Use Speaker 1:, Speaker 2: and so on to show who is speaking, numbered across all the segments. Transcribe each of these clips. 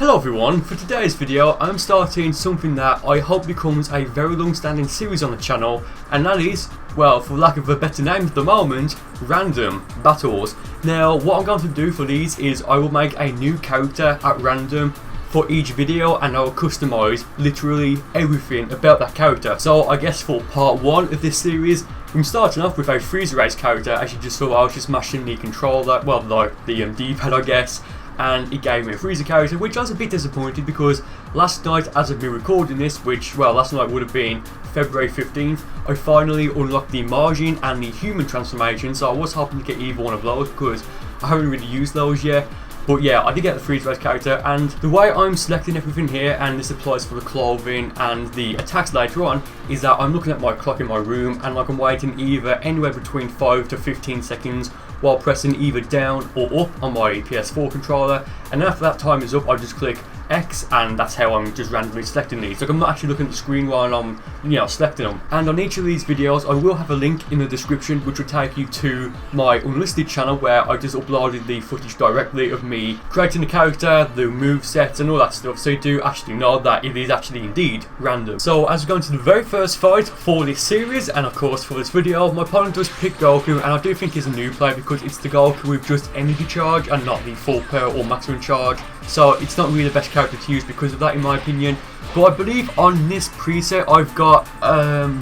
Speaker 1: Hello everyone, for today's video I'm starting something that I hope becomes a very long-standing series on the channel, and that is, well, for lack of a better name at the moment, random battles. Now what I'm going to do for these is I will make a new character at random for each video, and I will customise literally everything about that character. So I guess for part 1 of this series, I'm starting off with a freezer race character. As you just saw, I was just mashing the controller, well, like the D-pad I guess, and it gave me a freezer character, which I was a bit disappointed because last night, as of me recording this, which, well, last night would have been February 15th, I finally unlocked the margin and the human transformation, so I was hoping to get either one of those because I haven't really used those yet. But yeah, I did get the freeze race character, and the way I'm selecting everything here, and this applies for the clothing and the attacks later on, is that I'm looking at my clock in my room and like I'm waiting either anywhere between 5 to 15 seconds while pressing either down or up on my PS4 controller, and after that time is up I just click X, and that's how I'm just randomly selecting these. Like I'm not actually looking at the screen while I'm selecting them. And on each of these videos I will have a link in the description which will take you to my unlisted channel where I just uploaded the footage directly of me creating the character, the move sets and all that stuff, so you do actually know that it is actually indeed random. So as we go into the very first fight for this series, and of course for this video, my opponent does pick Goku, and I do think he's a new player because it's the Goku with just energy charge and not the full power or maximum charge, so it's not really the best character to use because of that in my opinion. But I believe on this preset I've got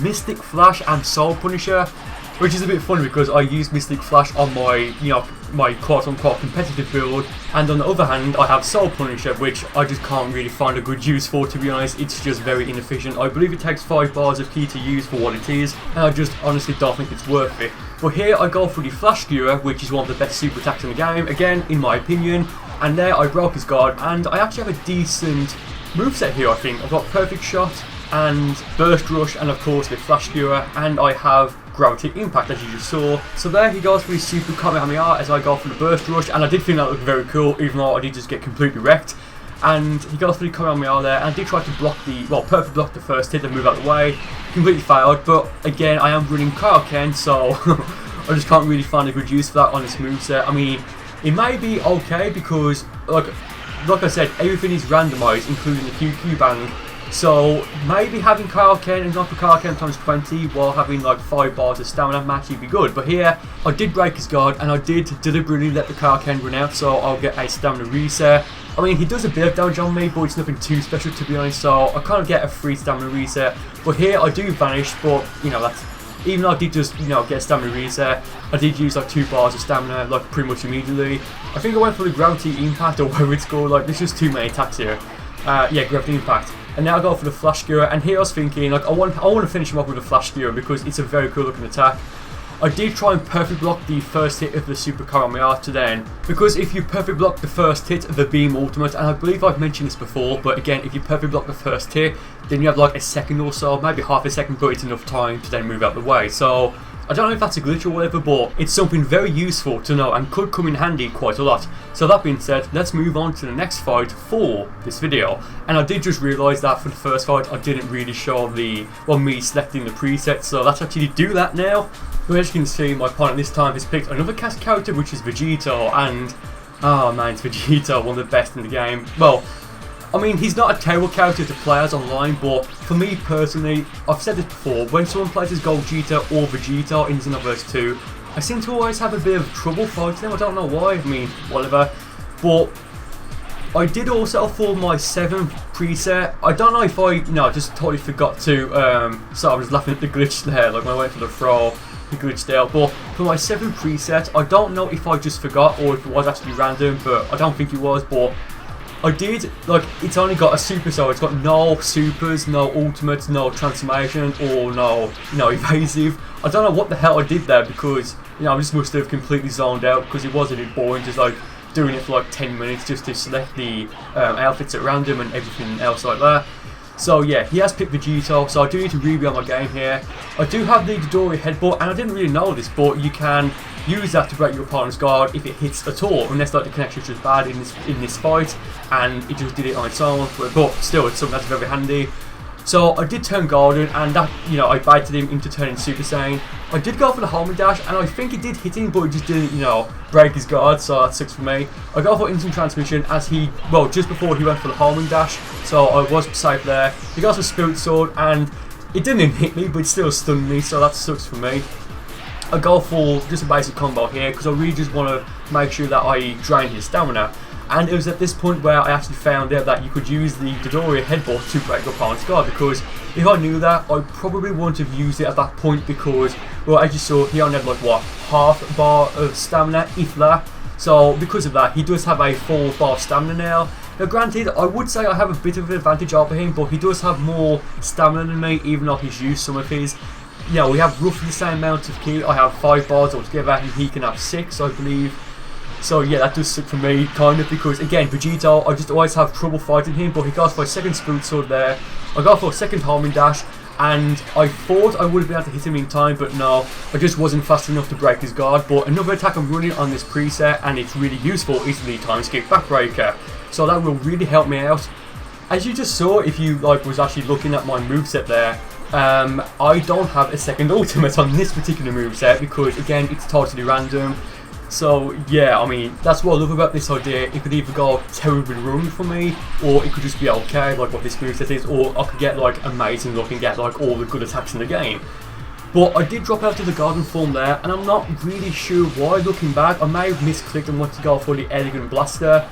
Speaker 1: Mystic Flash and Soul Punisher, which is a bit funny because I use Mystic Flash on my, my quote-unquote competitive build, and on the other hand I have Soul Punisher, which I just can't really find a good use for, to be honest. It's just very inefficient. I believe it takes 5 bars of ki to use for what it is, and I just honestly don't think it's worth it. But here I go for the Flash Skewer, which is one of the best super attacks in the game, again in my opinion, and there I broke his guard, and I actually have a decent moveset here I think. I've got Perfect Shot and Burst Rush and of course the Flash Skewer, and I have Gravity Impact as you just saw. So there he goes for his Super Kamehameha as I go for the Burst Rush, and I did think that looked very cool even though I did just get completely wrecked. And he goes for the Kamehameha there, and I did try to block the, well, perfect block the first hit and move out of the way. Completely failed, but again I am running Kaioken, so I just can't really find a good use for that on this moveset. I mean, it may be okay because like I said, everything is randomised including the QQ bang. So maybe having Kaioken and not for Kaioken times 20 while having like 5 bars of stamina might actually be good. But here I did break his guard and I did deliberately let the Kaioken run out, so I'll get a stamina reset. I mean, he does a bit of damage on me, but it's nothing too special to be honest, so I kind of get a free stamina reset. But here I do vanish, but that's, even though I did just get a stamina reset, I did use like 2 bars of stamina like pretty much immediately. I think I went for the Gravity Impact or whatever it's called. Like there's just too many attacks here. Yeah, Gravity Impact. And now I go for the Flash Skewer, and here I was thinking like I want to finish him off with the Flash Skewer because it's a very cool looking attack. I did try and perfect block the first hit of the Super Kamehameha to then, because if you perfect block the first hit of the Beam Ultimate, and I believe I've mentioned this before, but again, if you perfect block the first hit, then you have like a second or so, maybe half a second, but it's enough time to then move out the way. So I don't know if that's a glitch or whatever, but it's something very useful to know and could come in handy quite a lot. So that being said, let's move on to the next fight for this video. And I did just realise that for the first fight I didn't really show the, well, me selecting the preset, so let's actually do that now. So as you can see, my opponent this time has picked another cast character, which is Vegeta, and oh man, it's Vegeta, one of the best in the game. Well, I mean, he's not a terrible character to play as online, but for me personally, I've said this before, when someone plays as Gogeta or Vegeta in Xenoverse 2, I seem to always have a bit of trouble fighting them. I don't know why, I mean, whatever. But I did also for my 7th preset, I don't know if I, just totally forgot to, so I was laughing at the glitch there, like when I went for the throw, the glitch there. But for my 7th preset, I don't know if I just forgot or if it was actually random, but I don't think it was, but I did, like, it's only got a super, so it's got no supers, no ultimates, no transformation, or no evasive. I don't know what the hell I did there because, I just must have completely zoned out because it was a bit boring just like doing it for like 10 minutes just to select the outfits at random and everything else like that. So yeah, he has picked Vegeta, so I do need to rebuild my game here. I do have the Dodori headbutt, and I didn't really know this, but you can use that to break your opponent's guard if it hits at all, unless like the connection is just bad in this fight, and it just did it on its own. But still, it's something that's very handy. So I did turn golden, and that, you know, I baited him into turning Super Saiyan. I did go for the homing dash, and I think it did hit him, but it just didn't, you know, break his guard, so that sucks for me. I got for instant transmission as he, well, just before he went for the homing dash, so I was safe there. He got for Spirit Sword, and it didn't hit me, but it still stunned me, so that sucks for me. I go for just a basic combo here, because I really just want to make sure that I drain his stamina. And it was at this point where I actually found out that you could use the Dodoria headbutt to break your opponent's guard, because if I knew that, I probably wouldn't have used it at that point, because, well, as you saw, he only had like, what, half a bar of stamina, if that. So because of that, he does have a full bar of stamina now. Now granted, I would say I have a bit of an advantage over him, but he does have more stamina than me, even though he's used some of his. Yeah, we have roughly the same amount of ki. I have 5 bars altogether, and he can have 6, I believe. So yeah, that does suck for me, kind of, because again, Vegeta, I just always have trouble fighting him, but he goes for a second Spirit Sword there. I got for a second homing dash, and I thought I would have been able to hit him in time, but no, I just wasn't fast enough to break his guard. But another attack I'm running on this preset, and it's really useful, is the time skip backbreaker. So that will really help me out. As you just saw, if you like was actually looking at my moveset there, I don't have a second ultimate on this particular moveset, because again, it's totally random. So yeah, I mean, that's what I love about this idea. It could either go terribly wrong for me, or it could just be okay, like what this moveset is, or I could get like amazing luck and get like all the good attacks in the game. But I did drop out to the garden form there, and I'm not really sure why. Looking back, I may have misclicked and wanted to go for the elegant blaster.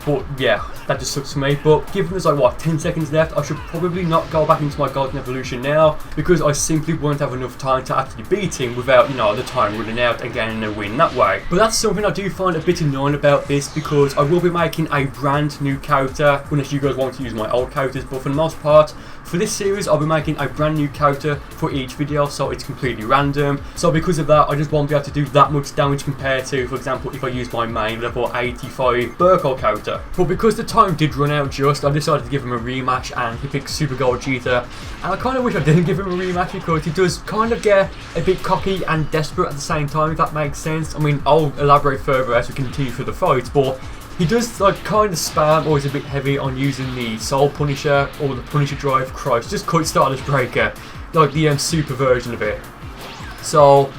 Speaker 1: But yeah, that just sucks for me. But given there's like, what, 10 seconds left, I should probably not go back into my Golden Evolution now, because I simply won't have enough time to actually beat him without, you know, the time running out and getting a win that way. But that's something I do find a bit annoying about this, because I will be making a brand new character, unless you guys want to use my old characters. But for the most part, for this series, I'll be making a brand new character for each video, so it's completely random. So because of that, I just won't be able to do that much damage compared to, for example, if I use my main level 85 Burcol character. But because the time did run out just, I decided to give him a rematch, and he picked Super Gogeta. And I kind of wish I didn't give him a rematch, because he does kind of get a bit cocky and desperate at the same time, if that makes sense. I mean, I'll elaborate further as we continue through the fight, but he does like kind of spam, or is a bit heavy on using the Soul Punisher or the Punisher Drive. Christ, just Cut Stardust Breaker, like the super version of it. So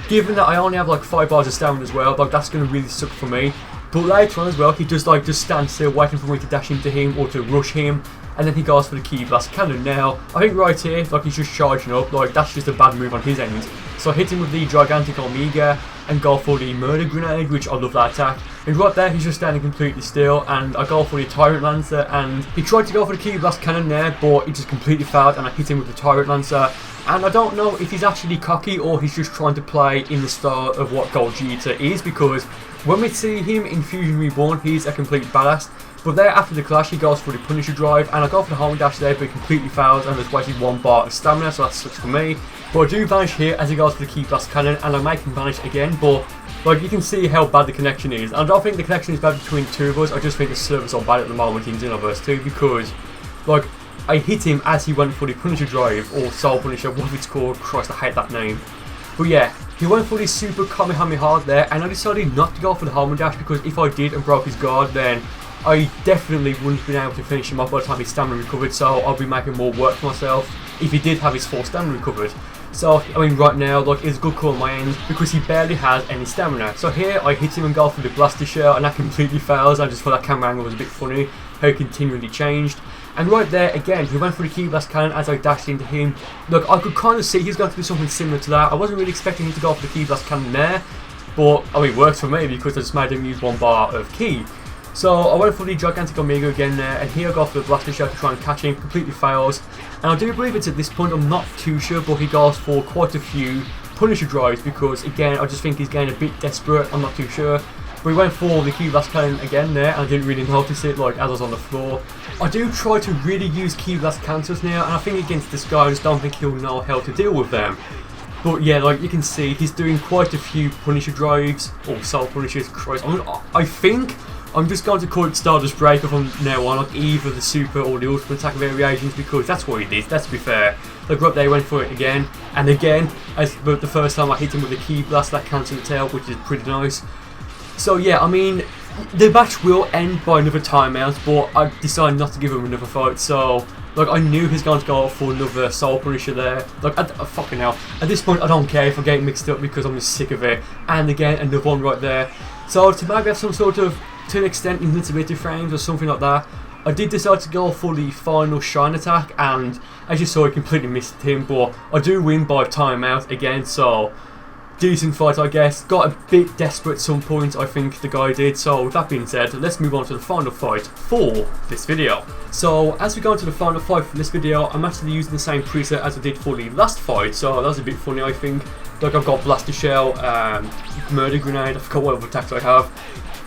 Speaker 1: given that I only have like 5 bars of stamina as well, like that's going to really suck for me. But later on as well, he does like just stand still waiting for me to dash into him or to rush him, and then he goes for the Ki Blast Cannon. Now I think right here, like he's just charging up, like that's just a bad move on his end. So I hit him with the Gigantic Omega and go for the Murder Grenade, which I love that attack. And right there, he's just standing completely still, and I go for the Tyrant Lancer, and he tried to go for the Ki Blast Cannon there, but it just completely failed, and I hit him with the Tyrant Lancer. And I don't know if he's actually cocky or he's just trying to play in the style of what Gogeta is, because when we see him in Fusion Reborn, he's a complete badass. But there, after the clash, he goes for the Punisher Drive, and I go for the homing dash there, but it completely fails, and there's wasted 1 bar of stamina, so that sucks for me. But I do vanish here as he goes for the Ki Blast Cannon, and I make him vanish again, but like you can see how bad the connection is. And I don't think the connection is bad between the two of us, I just think the servers are bad at the moment in Xenoverse 2, because like I hit him as he went for the Punisher Drive, or Soul Punisher, whatever it's called. Christ, I hate that name. But yeah, he went for this super Kamehameha there, and I decided not to go for the homing dash, because if I did and broke his guard, then I definitely wouldn't have been able to finish him off by the time his stamina recovered, so I'll be making more work for myself if he did have his full stamina recovered. So, I mean, right now, like, it's a good call on my end, because he barely has any stamina. So here, I hit him and go for the Blaster Shell, and that completely fails. I just thought that camera angle was a bit funny, how it continually changed. And right there, again, he went for the Ki Blast Cannon as I dashed into him. Look, I could kind of see he's going to do something similar to that. I wasn't really expecting him to go for the Ki Blast Cannon there, but, I mean, it worked for me, because I just made him use 1 bar of Ki. So I went for the Gigantic Omega again there, and here I go for the Blaster Shell to try and catch him, completely fails. And I do believe it's at this point, I'm not too sure, but he goes for quite a few Punisher Drives, because again, I just think he's getting a bit desperate, I'm not too sure. But he went for the Ki Blast Cannon again there, and I didn't really notice it, like, as I was on the floor. I do try to really use Ki Blast cancels now, and I think against this guy, I just don't think he'll know how to deal with them. But yeah, like you can see, he's doing quite a few Punisher Drives, or Soul Punishers. Christ, I think I'm just going to call it Stardust Breaker from now on, like either the Super or the Ultimate Attack variations, because that's what he did, let's be fair. Like right there, he went for it again, and again, as the first time I hit him with the Ki Blast, that cancelled it out, which is pretty nice. So yeah, I mean, the match will end by another timeout, but I decided not to give him another fight, so Like, I knew he's going to go for another Soul Punisher there. Like, fucking hell. At this point, I don't care if I get mixed up because I'm just sick of it. And again, another one right there. So to maybe have some sort of, to an extent, invincibility frames or something like that, I did decide to go for the final shine attack, and as you saw, I completely missed him, but I do win by timeout again, so decent fight, I guess. Got a bit desperate at some point, I think the guy did. So with that being said, let's move on to the final fight for this video. So as we go into the final fight for this video, I'm actually using the same preset as I did for the last fight, so that was a bit funny, I think. Like, I've got Blaster Shell, Murder Grenade, I forgot what other attacks I have.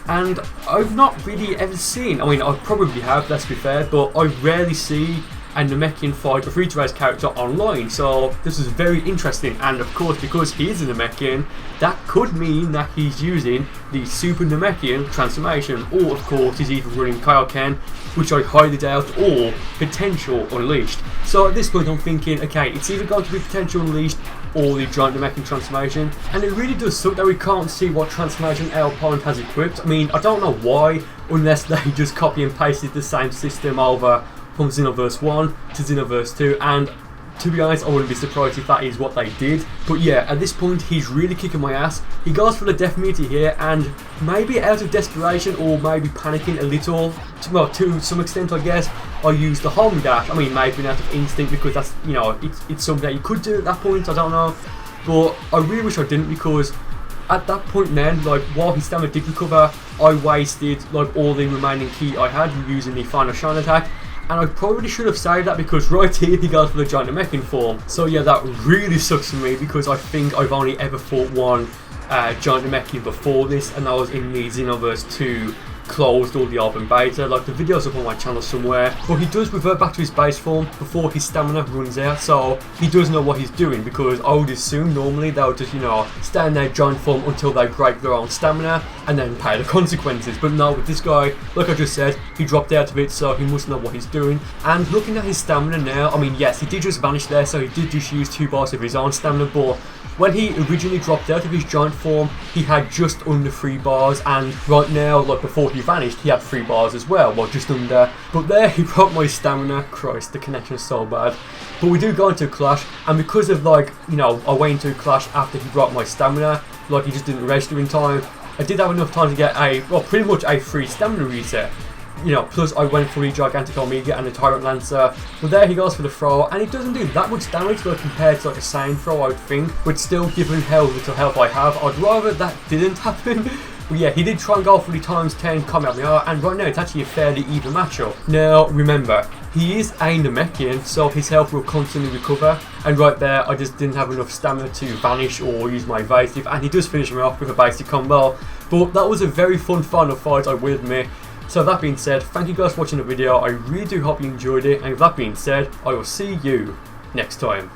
Speaker 1: And I've not really ever seen, I mean, I probably have, let's be fair, but I rarely see a Namekian fight a free-to-raise character online, so this is very interesting. And of course, because he is a Namekian, that could mean that he's using the Super Namekian transformation, or of course he's either running Kaioken, which I highly doubt, or Potential Unleashed. So at this point I'm thinking, okay, it's either going to be Potential Unleashed or the Giant Namekian transformation, and it really does suck that we can't see what transformation our opponent has equipped. I mean, I don't know why, unless they just copy and pasted the same system over from Xenoverse 1 to Xenoverse 2, and to be honest, I wouldn't be surprised if that is what they did. But yeah, at this point he's really kicking my ass. He goes for the Death Meteor here, and maybe out of desperation or maybe panicking a little, to some extent I guess, I use the home dash. I mean, maybe out of instinct, because that's, you know, it's something that you could do at that point, I don't know. But I really wish I didn't, because at that point then, like, while his stamina did recover, I wasted like all the remaining ki I had using the final shine attack. And I probably should have saved that, because right here he goes for the Giant Namekian form. So yeah, that really sucks for me, because I think I've only ever fought one Giant Namekian before this, and that was in the Xenoverse 2 closed or the open beta. Like, the video's up on my channel somewhere. But he does revert back to his base form before his stamina runs out, so he does know what he's doing, because I would assume normally they'll just, you know, stay in their giant form until they break their own stamina and then pay the consequences. But no, with this guy, like I just said, he dropped out of it, so he must know what he's doing. And looking at his stamina now, I mean, yes, he did just vanish there, so he did just use 2 bars of his own stamina, but when he originally dropped out of his giant form, he had just under 3 bars, and right now, like before he vanished, he had 3 bars as well, well, just under. But there, he broke my stamina. Christ, the connection is so bad. But we do go into a clash, and because of, like, you know, I went into a clash after he broke my stamina, like, he just didn't register in time, I did have enough time to get a, well, pretty much a free stamina reset. You know, plus I went for the Gigantic Omega and the Tyrant Lancer. But there he goes for the throw, and it doesn't do that much damage, like, compared to like a sane throw, I would think. But still, given how little health I have, I'd rather that didn't happen. But yeah, he did try and go for the ×10 combat mirror, and right now it's actually a fairly even matchup. Now remember, he is a Namekian, so his health will constantly recover. And right there, I just didn't have enough stamina to vanish or use my evasive, and he does finish me off with a basic combo. But that was a very fun final fight, I will admit. So that being said, thank you guys for watching the video. I really do hope you enjoyed it, and with that being said, I will see you next time.